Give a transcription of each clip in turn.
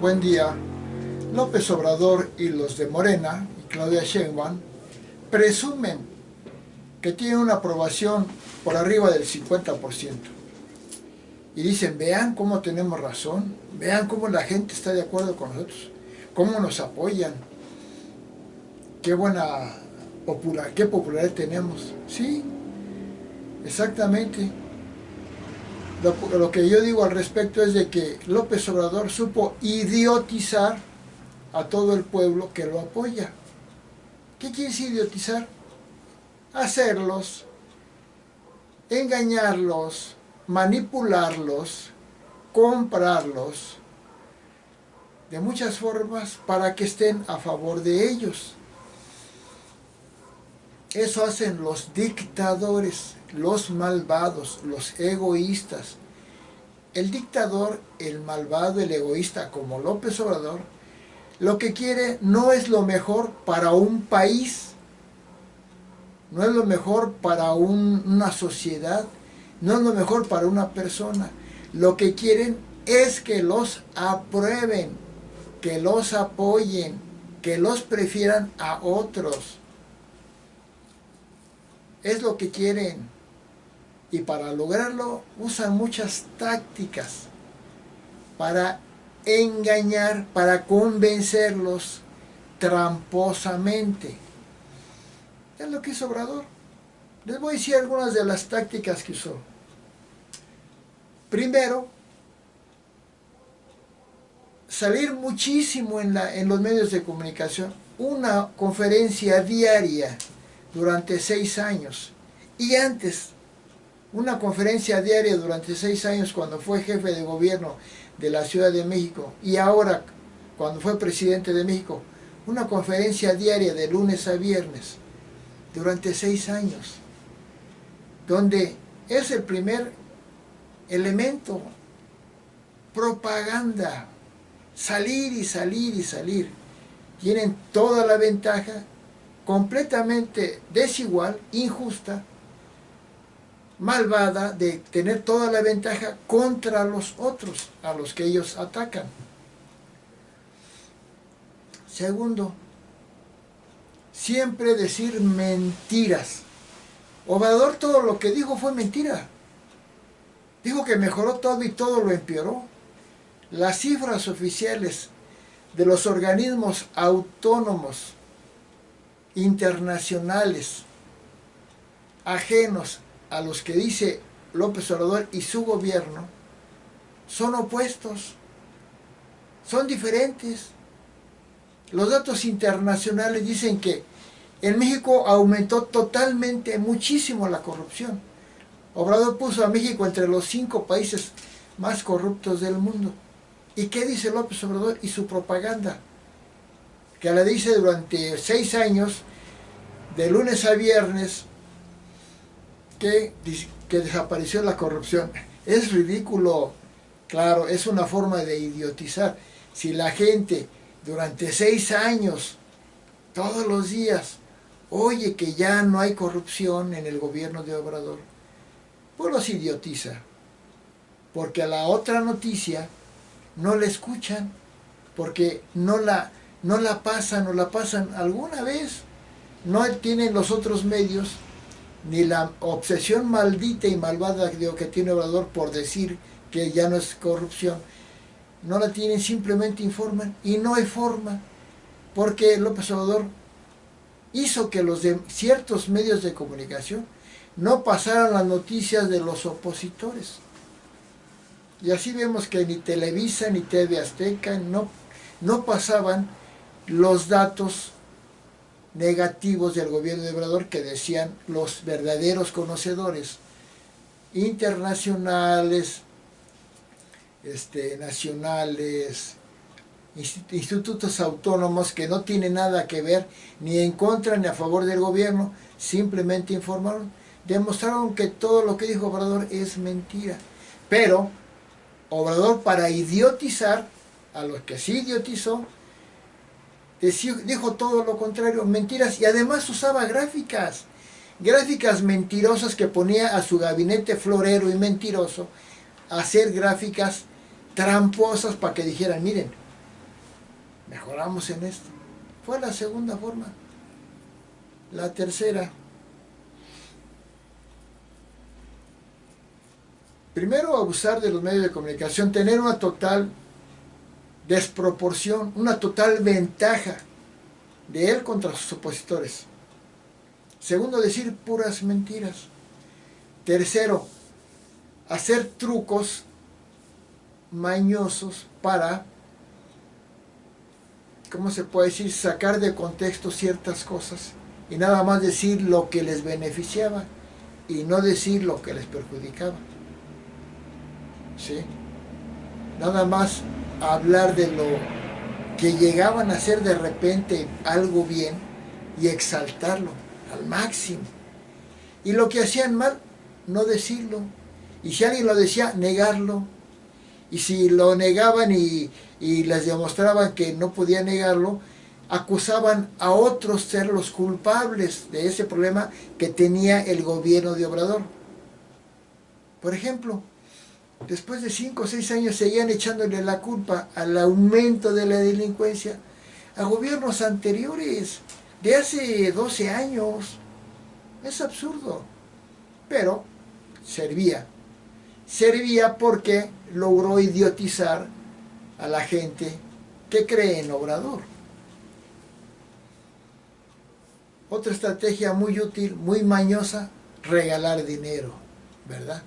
Buen día. López Obrador y los de Morena y Claudia Sheinbaum presumen que tienen una aprobación por arriba del 50%. Y dicen, vean cómo tenemos razón, vean cómo la gente está de acuerdo con nosotros, cómo nos apoyan, qué qué popularidad tenemos. Sí, exactamente. Lo que yo digo al respecto es de que López Obrador supo idiotizar a todo el pueblo que lo apoya. ¿Qué quiere decir idiotizar? Hacerlos, engañarlos, manipularlos, comprarlos de muchas formas para que estén a favor de ellos. Eso hacen los dictadores, los malvados, los egoístas. El dictador, el malvado, el egoísta como López Obrador, lo que quiere no es lo mejor para un país, no es lo mejor para una sociedad, no es lo mejor para una persona. Lo que quieren es que los aprueben, que los apoyen, que los prefieran a otros. Es lo que quieren. Y para lograrlo usan muchas tácticas para engañar, para convencerlos tramposamente. Es lo que hizo Obrador. Les voy a decir algunas de las tácticas que usó. Primero, salir muchísimo en los medios de comunicación, una conferencia diaria durante 6 años. Y antes, una conferencia diaria durante 6 años cuando fue jefe de gobierno de la Ciudad de México, y ahora cuando fue presidente de México, una conferencia diaria de lunes a viernes durante 6 años, donde es el primer elemento, propaganda, salir y salir y salir. Tienen toda la ventaja, completamente desigual, injusta, malvada, de tener toda la ventaja contra los otros, a los que ellos atacan. Segundo, siempre decir mentiras. Obrador todo lo que dijo fue mentira. Dijo que mejoró todo y todo lo empeoró. Las cifras oficiales de los organismos autónomos internacionales ajenos a los que dice López Obrador y su gobierno son opuestos, son diferentes. Los datos internacionales dicen que en México aumentó totalmente, muchísimo la corrupción. Obrador puso a México entre los 5 países más corruptos del mundo. ¿Y qué dice López Obrador y su propaganda? Que la dice durante 6 años, de lunes a viernes, que desapareció la corrupción. Es ridículo. Claro, es una forma de idiotizar. Si la gente durante 6 años, todos los días, oye que ya no hay corrupción en el gobierno de Obrador, pues los idiotiza. Porque a la otra noticia no la escuchan, porque no la pasan o la pasan alguna vez. No tienen los otros medios ni la obsesión maldita y malvada que tiene Obrador por decir que ya no es corrupción. No la tienen, simplemente informan y no hay forma, porque López Obrador hizo que los de ciertos medios de comunicación no pasaran las noticias de los opositores. Y así vemos que ni Televisa ni TV Azteca no pasaban los datos negativos del gobierno de Obrador que decían los verdaderos conocedores internacionales, nacionales, institutos autónomos que no tienen nada que ver ni en contra ni a favor del gobierno, simplemente informaron, demostraron que todo lo que dijo Obrador es mentira. Pero Obrador, para idiotizar a los que sí idiotizó, dijo todo lo contrario, mentiras, y además usaba gráficas mentirosas que ponía a su gabinete florero y mentiroso a hacer gráficas tramposas para que dijeran, miren, Mejoramos en esto. Fue la segunda forma. La tercera. Primero, abusar de los medios de comunicación, tener una total desproporción, una total ventaja de él contra sus opositores. Segundo, decir puras mentiras. Tercero, hacer trucos mañosos para, ¿cómo se puede decir?, sacar de contexto ciertas cosas y nada más decir lo que les beneficiaba y no decir lo que les perjudicaba. ¿Sí? Nada más hablar de lo que llegaban a hacer de repente algo bien y exaltarlo al máximo. Y lo que hacían mal, no decirlo. Y si alguien lo decía, negarlo. Y si lo negaban y les demostraban que no podían negarlo, acusaban a otros ser los culpables de ese problema que tenía el gobierno de Obrador. Por ejemplo, después de 5 o 6 años seguían echándole la culpa al aumento de la delincuencia a gobiernos anteriores, de hace 12 años. Es absurdo, pero servía. Servía porque logró idiotizar a la gente que cree en Obrador. Otra estrategia muy útil, muy mañosa, regalar dinero, ¿verdad?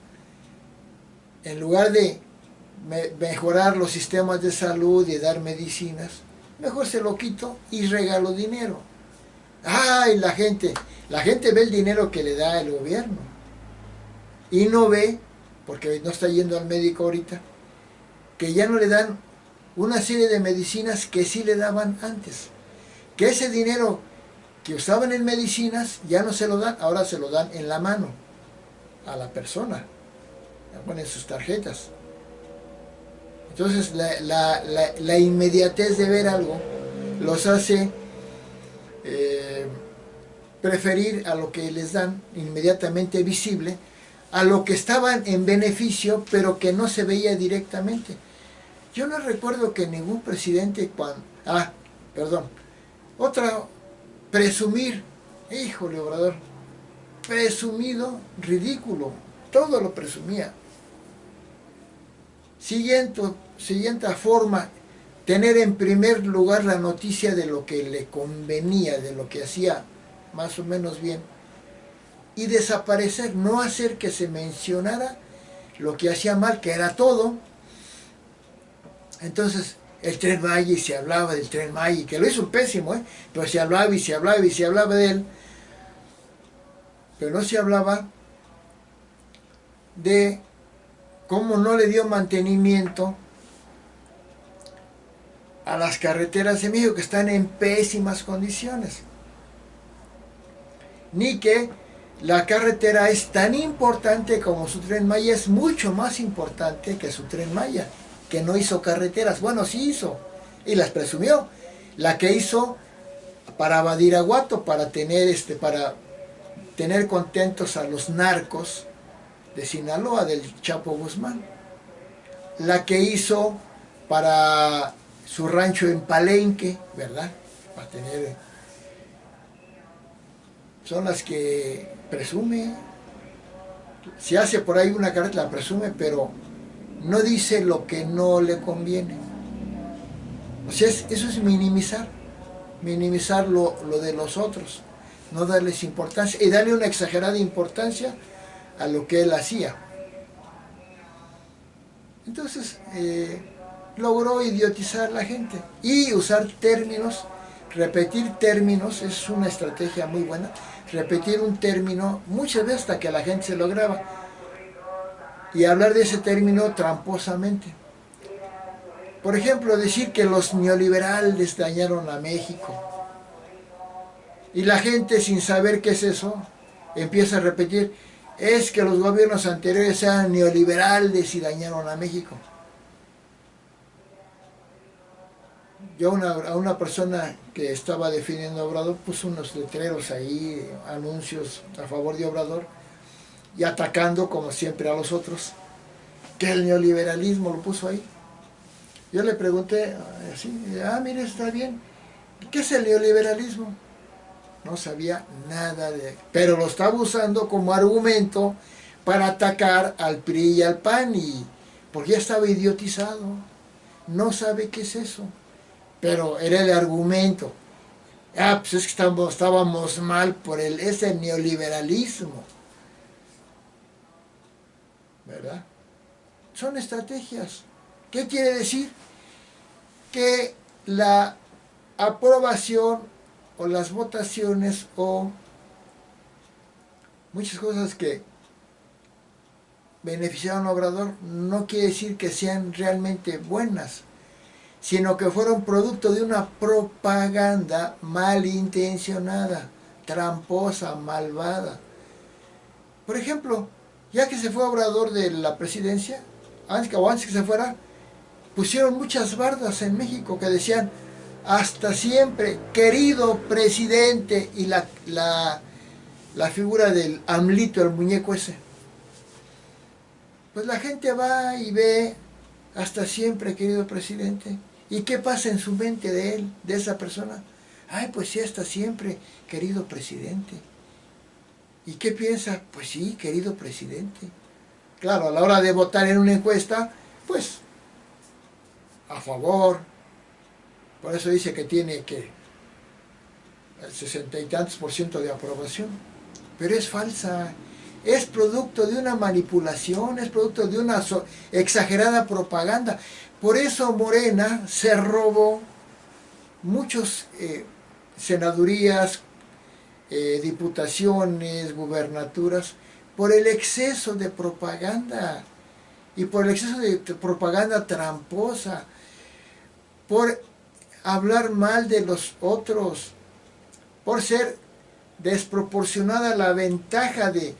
En lugar de mejorar los sistemas de salud y dar medicinas, mejor se lo quito y regalo dinero. ¡Ay! La gente ve el dinero que le da el gobierno y no ve, porque no está yendo al médico ahorita, que ya no le dan una serie de medicinas que sí le daban antes. Que ese dinero que usaban en medicinas ya no se lo dan, ahora se lo dan en la mano a la persona. Ponen sus tarjetas. Entonces la inmediatez de ver algo los hace preferir a lo que les dan inmediatamente visible, a lo que estaban en beneficio pero que no se veía directamente. Yo no recuerdo que ningún presidente presumir, híjole, Obrador, presumido, ridículo, todo lo presumía. Siguiente forma, tener en primer lugar la noticia de lo que le convenía, de lo que hacía más o menos bien, y desaparecer, no hacer que se mencionara lo que hacía mal, que era todo. Entonces, el Tren Maya, y se hablaba del Tren Maya, que lo hizo pésimo, pero se hablaba y se hablaba y se hablaba de él, pero no se hablaba de cómo no le dio mantenimiento a las carreteras de México, que están en pésimas condiciones, ni que la carretera es tan importante como su Tren Maya, es mucho más importante que su Tren Maya, que no hizo carreteras. Bueno, sí hizo, y las presumió. La que hizo para Badiraguato, para tener contentos a los narcos de Sinaloa, del Chapo Guzmán. La que hizo para su rancho en Palenque, ¿verdad? Para tener... Son las que presume. Si hace por ahí una carretera, la presume, pero no dice lo que no le conviene. O sea, eso es minimizar lo de los otros, no darles importancia y darle una exagerada importancia a lo que él hacía. Entonces, logró idiotizar a la gente y usar términos, repetir términos, es una estrategia muy buena, repetir un término muchas veces hasta que la gente se lo graba y hablar de ese término tramposamente. Por ejemplo, decir que los neoliberales dañaron a México. Y la gente, sin saber qué es eso, empieza a repetir, es que los gobiernos anteriores eran neoliberales y dañaron a México. Yo a una persona que estaba defendiendo a Obrador puso unos letreros ahí, anuncios a favor de Obrador, y atacando como siempre a los otros, que el neoliberalismo lo puso ahí. Yo le pregunté así, mire, está bien, ¿qué es el neoliberalismo? No sabía nada de... Pero lo estaba usando como argumento para atacar al PRI y al PAN, porque ya estaba idiotizado. No sabe qué es eso. Pero era el argumento. Pues es que estábamos mal por ese neoliberalismo. ¿Verdad? Son estrategias. ¿Qué quiere decir? Que la aprobación o las votaciones o muchas cosas que beneficiaron al Obrador no quiere decir que sean realmente buenas, sino que fueron producto de una propaganda malintencionada, tramposa, malvada. Por ejemplo, ya que se fue Obrador de la presidencia, antes que se fuera, pusieron muchas bardas en México que decían hasta siempre, querido presidente, y la figura del AMLito, el muñeco ese. Pues la gente va y ve hasta siempre, querido presidente. ¿Y qué pasa en su mente de él, de esa persona? Pues sí, hasta siempre, querido presidente. ¿Y qué piensa? Pues sí, querido presidente. Claro, a la hora de votar en una encuesta, pues a favor. Por eso dice que tiene el 60 y tantos % de aprobación. Pero es falsa. Es producto de una manipulación, es producto de una exagerada propaganda. Por eso Morena se robó muchos senadurías, diputaciones, gubernaturas, por el exceso de propaganda y por el exceso de propaganda tramposa, por hablar mal de los otros, por ser desproporcionada la ventaja de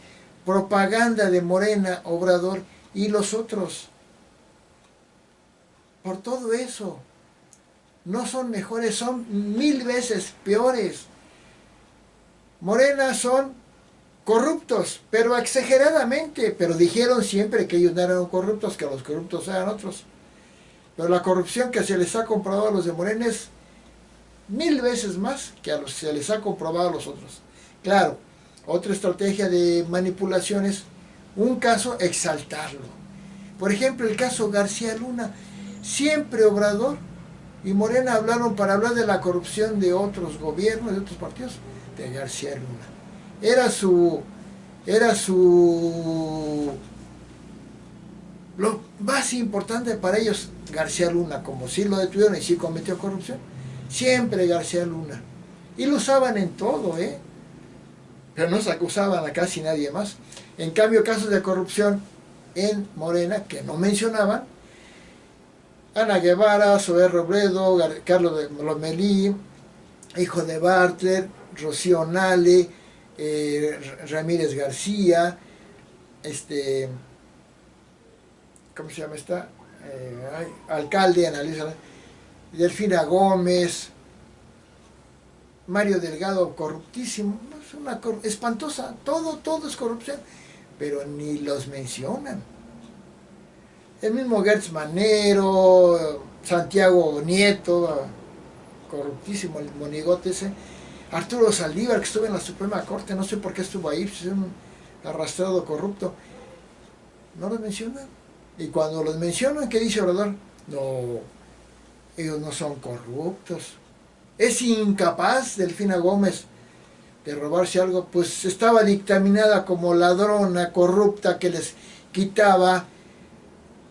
propaganda de Morena, Obrador y los otros. Por todo eso, no son mejores, son 1000 veces peores. Morena son corruptos, pero exageradamente, pero dijeron siempre que ellos no eran corruptos, que los corruptos eran otros. Pero la corrupción que se les ha comprobado a los de Morena es 1000 veces más que a los que se les ha comprobado a los otros. Claro, otra estrategia de manipulación es un caso exaltarlo. Por ejemplo, el caso García Luna. Siempre Obrador y Morena hablaron para hablar de la corrupción de otros gobiernos, de otros partidos, de García Luna. Era lo más importante para ellos, García Luna, como sí lo detuvieron y sí cometió corrupción. Siempre García Luna. Y lo usaban en todo, pero no se acusaban a casi nadie más. En cambio, casos de corrupción en Morena, que no mencionaban, Ana Guevara, Zoé Robledo, Carlos Lomelí, hijo de Bartler, Rocío Nale, Ramírez García, ¿cómo se llama esta? Alcalde, Analisa, Delfina Gómez, Mario Delgado, corruptísimo, es una espantosa, todo es corrupción, pero ni los mencionan. El mismo Gertz Manero, Santiago Nieto, corruptísimo, el monigote ese, Arturo Saldívar, que estuvo en la Suprema Corte, no sé por qué estuvo ahí, es un arrastrado corrupto, no los mencionan. Y cuando los mencionan, ¿qué dice Obrador? No, ellos no son corruptos. Es incapaz Delfina Gómez de robarse algo, pues estaba dictaminada como ladrona, corrupta, que les quitaba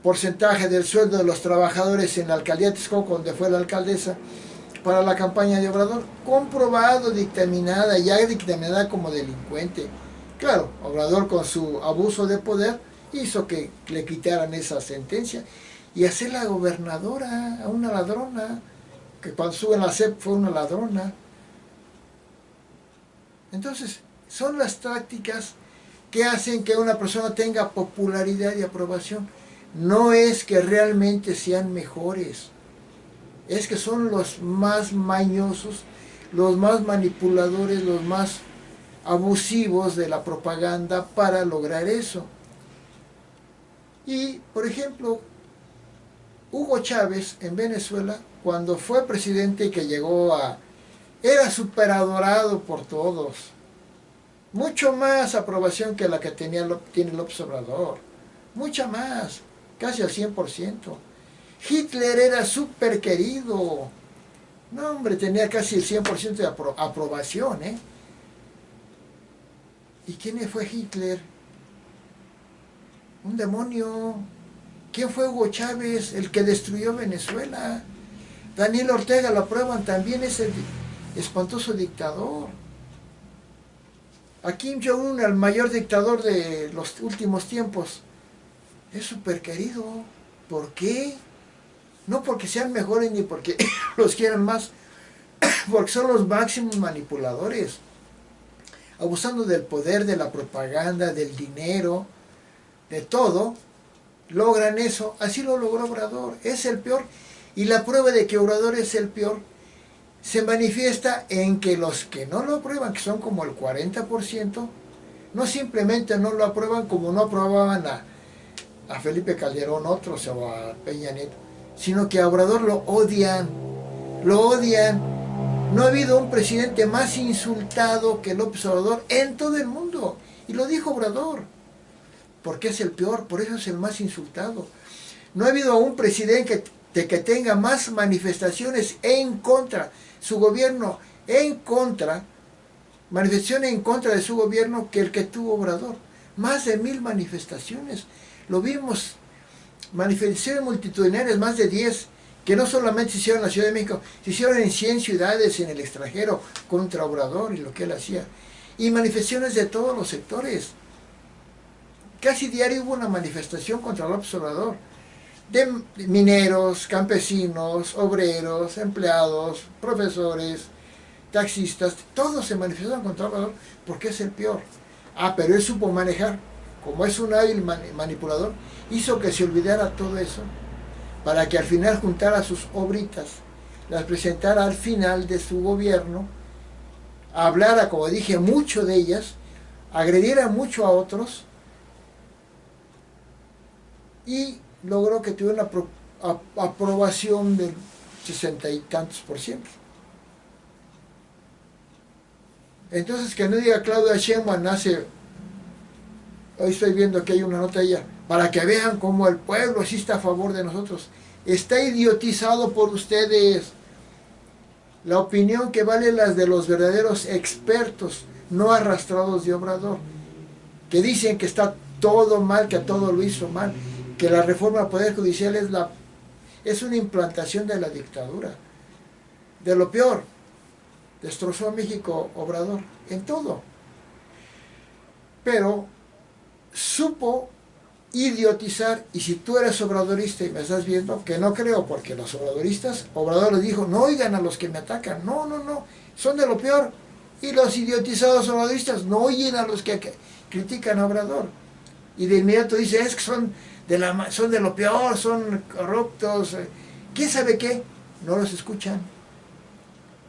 porcentaje del sueldo de los trabajadores en la alcaldía de Texcoco, donde fue la alcaldesa, para la campaña de Obrador. Comprobado, dictaminada, ya dictaminada como delincuente. Claro, Obrador con su abuso de poder hizo que le quitaran esa sentencia y hacerla gobernadora a una ladrona, que cuando sube en la CEP fue una ladrona. Entonces, son las tácticas que hacen que una persona tenga popularidad y aprobación. No es que realmente sean mejores, es que son los más mañosos, los más manipuladores, los más abusivos de la propaganda para lograr eso. Y, por ejemplo, Hugo Chávez en Venezuela, cuando fue presidente, que llegó a... era súper adorado por todos. Mucho más aprobación que la que tiene López Obrador. Mucha más, casi al 100%. Hitler era súper querido. No, hombre, tenía casi el 100% de aprobación, ¿eh? ¿Y quién fue Hitler? Un demonio. ¿Quién fue Hugo Chávez? El que destruyó Venezuela. Daniel Ortega lo aprueban también, es el espantoso dictador. A Kim Jong-un, el mayor dictador de los últimos tiempos, es súper querido. ¿Por qué? No porque sean mejores ni porque los quieran más, porque son los máximos manipuladores, abusando del poder, de la propaganda, del dinero, de todo. Logran eso. Así lo logró Obrador. Es el peor. Y la prueba de que Obrador es el peor se manifiesta en que los que no lo aprueban, que son como el 40%, no simplemente no lo aprueban como no aprobaban a Felipe Calderón, otros, o a Peña Nieto, sino que a Obrador lo odian. Lo odian. No ha habido un presidente más insultado que López Obrador en todo el mundo. Y lo dijo Obrador. Porque es el peor, por eso es el más insultado. No ha habido un presidente que tenga más manifestaciones en contra, su gobierno en contra, manifestaciones en contra de su gobierno que el que tuvo Obrador. Más de 1000 manifestaciones. Lo vimos, manifestaciones multitudinarias, más de 10, que no solamente se hicieron en la Ciudad de México, se hicieron en 100 ciudades en el extranjero contra Obrador y lo que él hacía. Y manifestaciones de todos los sectores. Casi diario hubo una manifestación contra López Obrador, de mineros, campesinos, obreros, empleados, profesores, taxistas, todos se manifestaron contra Obrador porque es el peor. Ah, pero él supo manejar, como es un hábil manipulador, hizo que se olvidara todo eso, para que al final juntara sus obritas, las presentara al final de su gobierno, hablara, como dije, mucho de ellas, agrediera mucho a otros, y logró que tuviera una aprobación del 60 y tantos %. Entonces, que no diga Claudia Sheinbaum nace, hoy estoy viendo que hay una nota de ella, para que vean cómo el pueblo sí está a favor de nosotros. Está idiotizado por ustedes. La opinión que vale las de los verdaderos expertos, no arrastrados de Obrador, que dicen que está todo mal, que a todo lo hizo mal, que la reforma al Poder Judicial es una implantación de la dictadura, de lo peor. Destrozó a México Obrador, en todo. Pero supo idiotizar, y si tú eres obradorista y me estás viendo, que no creo, porque los obradoristas, Obrador les dijo, no oigan a los que me atacan, no, son de lo peor. Y los idiotizados obradoristas no oyen a los que critican a Obrador. Y de inmediato dice, es que son de lo peor, son corruptos, ¿quién sabe qué? No los escuchan.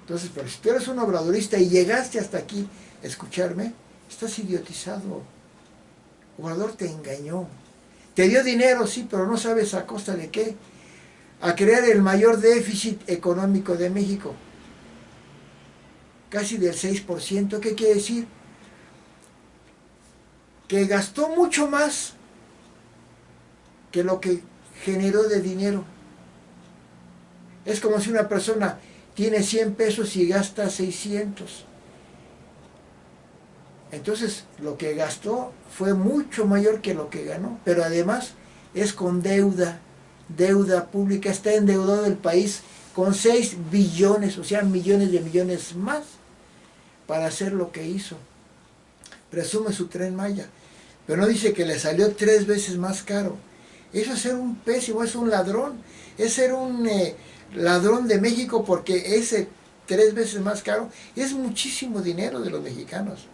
Entonces, pero si tú eres un obradorista y llegaste hasta aquí a escucharme, estás idiotizado. Obrador te engañó. Te dio dinero, sí, pero no sabes a costa de qué. A crear el mayor déficit económico de México. Casi del 6%. ¿Qué quiere decir? Que gastó mucho más que lo que generó de dinero. Es como si una persona tiene 100 pesos y gasta 600. Entonces, lo que gastó fue mucho mayor que lo que ganó, pero además es con deuda pública, está endeudado el país con 6 billones, o sea, millones de millones más, para hacer lo que hizo. Presume su Tren Maya, pero no dice que le salió 3 veces más caro. Eso es ser un pésimo, es un ladrón, es ser un ladrón de México, porque ese 3 veces más caro es muchísimo dinero de los mexicanos.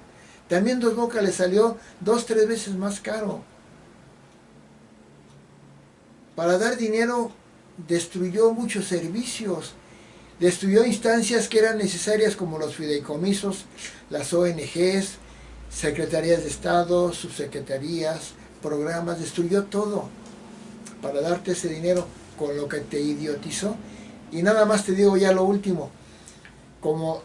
También Dos Bocas le salió 2-3 veces más caro. Para dar dinero destruyó muchos servicios, destruyó instancias que eran necesarias como los fideicomisos, las ONGs, secretarías de Estado, subsecretarías, programas, destruyó todo para darte ese dinero con lo que te idiotizó. Y nada más te digo ya lo último, como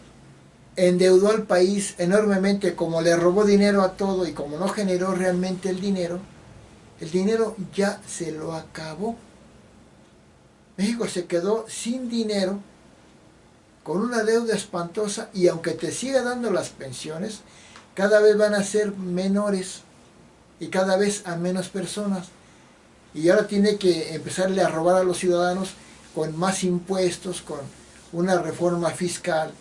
endeudó al país enormemente, como le robó dinero a todo y como no generó realmente el dinero ya se lo acabó. México se quedó sin dinero, con una deuda espantosa, y aunque te siga dando las pensiones, cada vez van a ser menores y cada vez a menos personas. Y ahora tiene que empezarle a robar a los ciudadanos con más impuestos, con una reforma fiscal,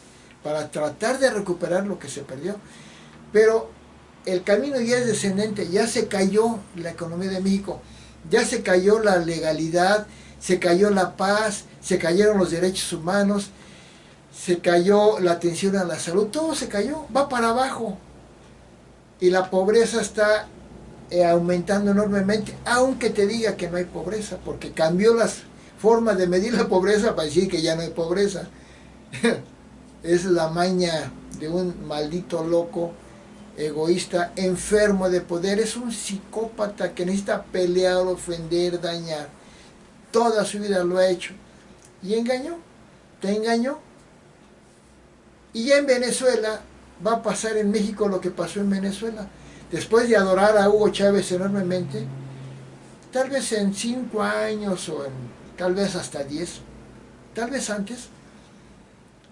para tratar de recuperar lo que se perdió. Pero el camino ya es descendente, ya se cayó la economía de México, ya se cayó la legalidad, se cayó la paz, se cayeron los derechos humanos, se cayó la atención a la salud, todo se cayó, va para abajo. Y la pobreza está aumentando enormemente, aunque te diga que no hay pobreza, porque cambió las formas de medir la pobreza para decir que ya no hay pobreza. Es la maña de un maldito loco, egoísta, enfermo de poder. Es un psicópata que necesita pelear, ofender, dañar. Toda su vida lo ha hecho. Y engañó, te engañó. Y ya en Venezuela va a pasar en México lo que pasó en Venezuela. Después de adorar a Hugo Chávez enormemente, tal vez en 5 años o tal vez hasta 10, tal vez antes,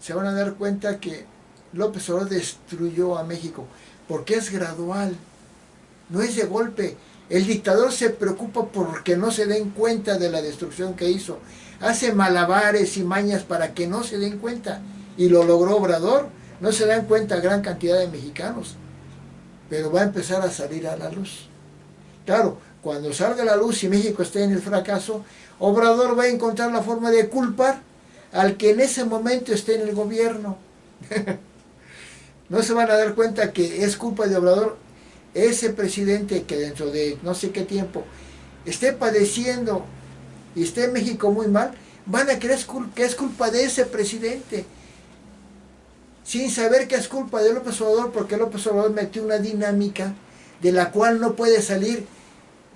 se van a dar cuenta que López Obrador destruyó a México, porque es gradual, no es de golpe. El dictador se preocupa porque no se den cuenta de la destrucción que hizo, hace malabares y mañas para que no se den cuenta, y lo logró Obrador. No se dan cuenta gran cantidad de mexicanos, pero va a empezar a salir a la luz. Claro, cuando salga a la luz y México esté en el fracaso, Obrador va a encontrar la forma de culpar al que en ese momento esté en el gobierno. No se van a dar cuenta que es culpa de Obrador ese presidente que dentro de no sé qué tiempo esté padeciendo y esté en México muy mal. Van a creer que es culpa de ese presidente, sin saber que es culpa de López Obrador, porque López Obrador metió una dinámica de la cual no puede salir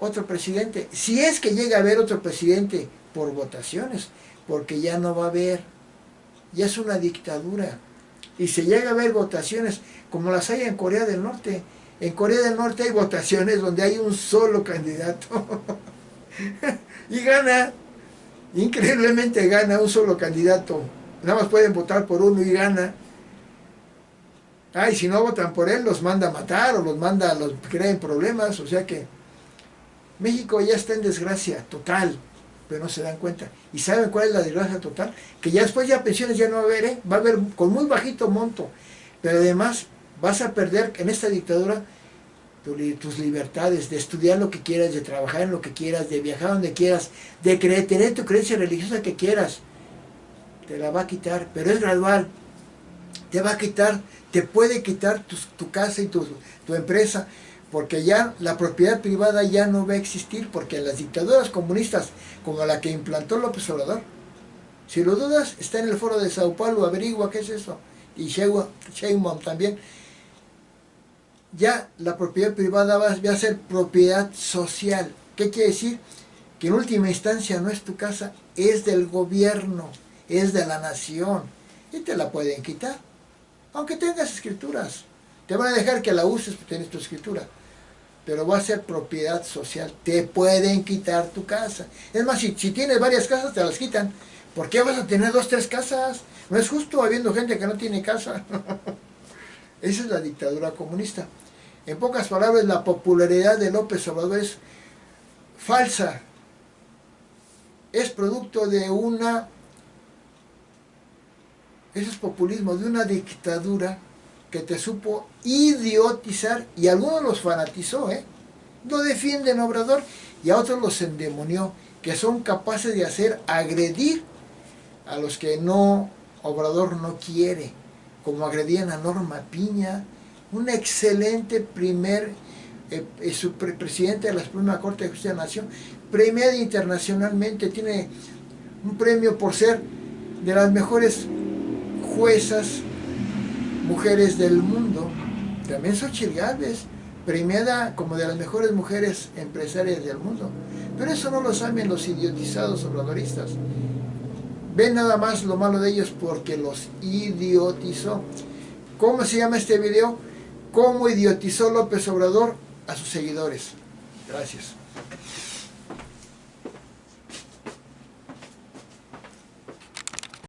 otro presidente. Si es que llega a haber otro presidente por votaciones, porque ya no va a haber, ya es una dictadura. Y se llega a haber votaciones como las hay en Corea del Norte. En Corea del Norte hay votaciones donde hay un solo candidato y gana, increíblemente gana un solo candidato. Nada más pueden votar por uno y gana. Y si no votan por él, los manda a matar o los crean problemas. O sea que México ya está en desgracia total, pero no se dan cuenta. ¿Y saben cuál es la desgracia total? Que ya después ya pensiones ya no va a haber, va a haber con muy bajito monto, pero además vas a perder en esta dictadura tus libertades de estudiar lo que quieras, de trabajar en lo que quieras, de viajar donde quieras, de tener tu creencia religiosa que quieras. Te la va a quitar, pero es gradual. Te va a quitar, te puede quitar tu casa y tu empresa, porque ya la propiedad privada ya no va a existir, porque en las dictaduras comunistas como la que implantó López Obrador, si lo dudas, está en el foro de Sao Paulo, averigua qué es eso, y Sheinbaum también. Ya la propiedad privada va a ser propiedad social. ¿Qué quiere decir? Que en última instancia no es tu casa, es del gobierno, es de la nación, y te la pueden quitar, aunque tengas escrituras. Te van a dejar que la uses porque tienes tu escritura, pero va a ser propiedad social. Te pueden quitar tu casa. Es más, si tienes varias casas, te las quitan. ¿Por qué vas a tener 2, 3 casas? No es justo habiendo gente que no tiene casa. Esa es la dictadura comunista. En pocas palabras, la popularidad de López Obrador es falsa. Es producto de ese es populismo, de una dictadura que te supo idiotizar, y a algunos los fanatizó, lo defienden a Obrador, y a otros los endemonió, que son capaces de agredir a los que Obrador no quiere, como agredían a Norma Piña, un excelente presidente de la Suprema Corte de Justicia de la Nación, premiada internacionalmente, tiene un premio por ser de las mejores juezas mujeres del mundo. También Xochitl Gálvez, premiada como de las mejores mujeres empresarias del mundo. Pero eso no lo saben los idiotizados obradoristas. Ven nada más lo malo de ellos porque los idiotizó. ¿Cómo se llama este video? ¿Cómo idiotizó López Obrador a sus seguidores? Gracias.